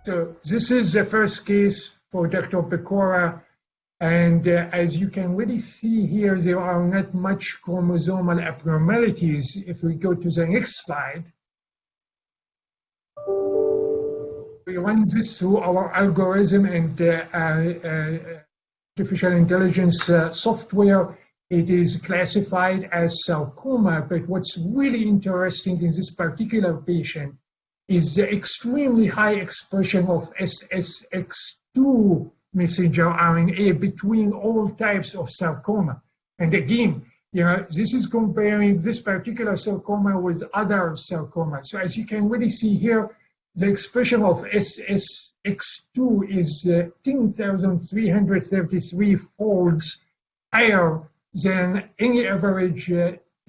So this is the first case for Dr. Pecora, and as you can really see here, there are not much chromosomal abnormalities. If we go to the next slide, we run this through our algorithm and artificial intelligence software. It is classified as sarcoma, but what's really interesting in this particular patient is the extremely high expression of SSX2 messenger RNA between all types of sarcoma. And again, this is comparing this particular sarcoma with other sarcomas. So as you can really see here, the expression of SSX2 is 10,333 folds higher than any average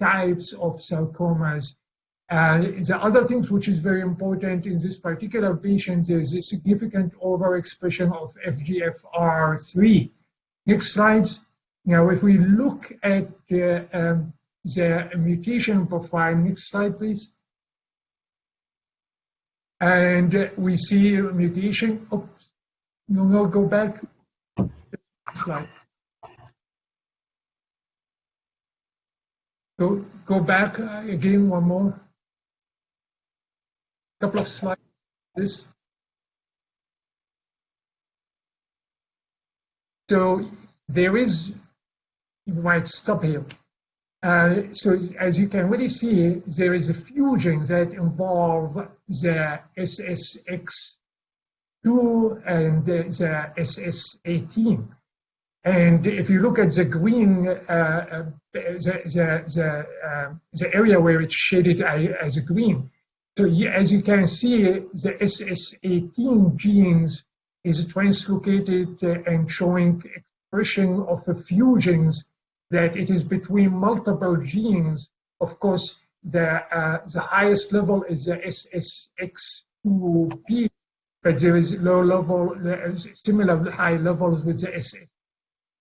types of sarcomas. The other things which is very important in this particular patient is a significant overexpression of FGFR3. Next slides. Now, if we look at the mutation profile, next slide, please. And we see a mutation. Oops, no, go back. Next slide. Go back again, one more. Couple of slides. This. So there is, you might stop here. So as you can really see, there is a fusion that involve the SSX2 and the SS18. And if you look at the green, the area where it's shaded as a green, so as you can see, the SS18 genes is translocated and showing expression of the fusions that it is between multiple genes. Of course, the highest level is the SSX2B, but there is low level, similar high levels with the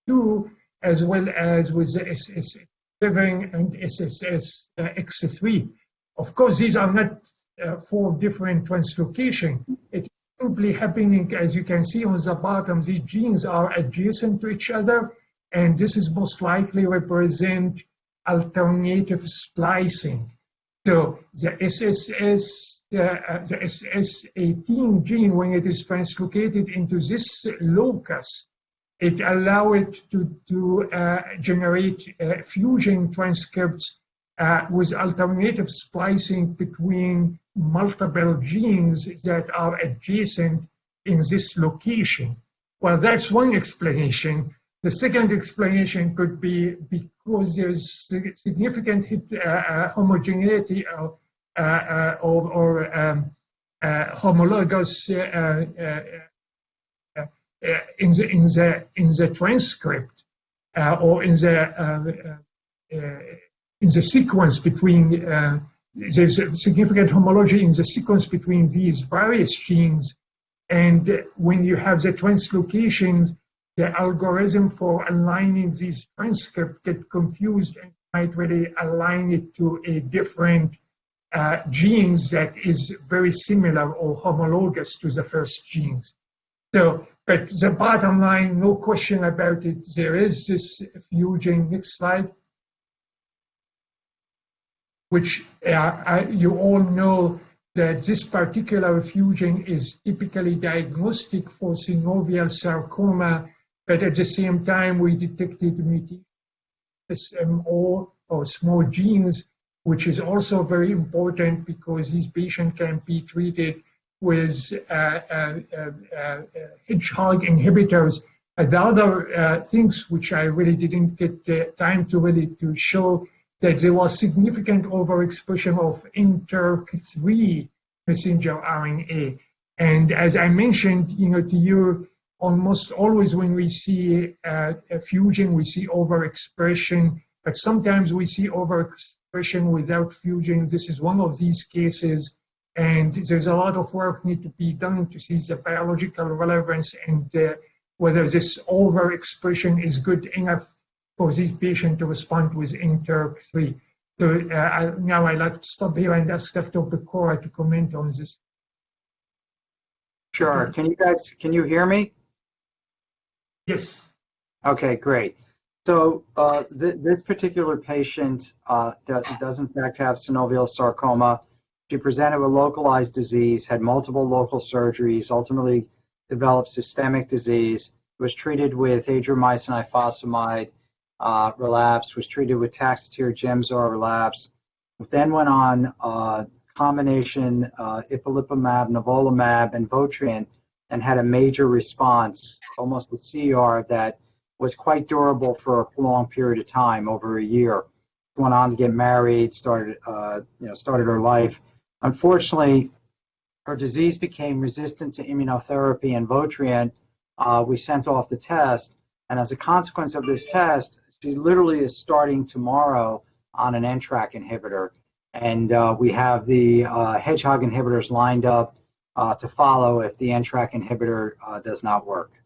SS2, as well as with the SS7 and SSX3. Of course, these are not 4 different translocations. It's simply happening, as you can see on the bottom, these genes are adjacent to each other, and this is most likely represent alternative splicing. So the SS18 gene, when it is translocated into this locus, it allows it to generate fusion transcripts with alternative splicing between multiple genes that are adjacent in this location. Well, that's one explanation. The second explanation could be because there's significant homogeneity or homologous in the transcript or in the sequence between. There's a significant homology in the sequence between these various genes, and when you have the translocations, the algorithm for aligning these transcripts get confused and might really align it to a different genes that is very similar or homologous to the first genes. So, but the bottom line, no question about it, there is this fusion. Next slide. Which you all know that this particular fusion is typically diagnostic for synovial sarcoma, but at the same time we detected mutation SMO or small genes, which is also very important because these patients can be treated with hedgehog inhibitors. The other things which I really didn't get time to show, that there was significant overexpression of Interc3 messenger RNA. And as I mentioned, to you, almost always when we see a fusion, we see overexpression, but sometimes we see overexpression without fusion. This is one of these cases, and there's a lot of work need to be done to see the biological relevance and whether this overexpression is good enough for this patient to respond with Interc3. So now I'd like to stop here and ask Dr. Pecora to comment on this. Sure. Can you hear me? Yes. Okay, great. So this particular patient does in fact have synovial sarcoma. She presented with localized disease, had multiple local surgeries, ultimately developed systemic disease, was treated with adriamycin ifosfamide relapse, was treated with taxotere gemzar relapse, then went on combination ipilimumab, nivolumab, and Votrient, and had a major response, almost a CR that was quite durable for a long period of time, over a year. Went on to get married, started her life. Unfortunately, her disease became resistant to immunotherapy and Votrient. We sent off the test, and as a consequence of this test, she literally is starting tomorrow on an NTRK inhibitor. And we have the hedgehog inhibitors lined up to follow if the NTRK inhibitor does not work.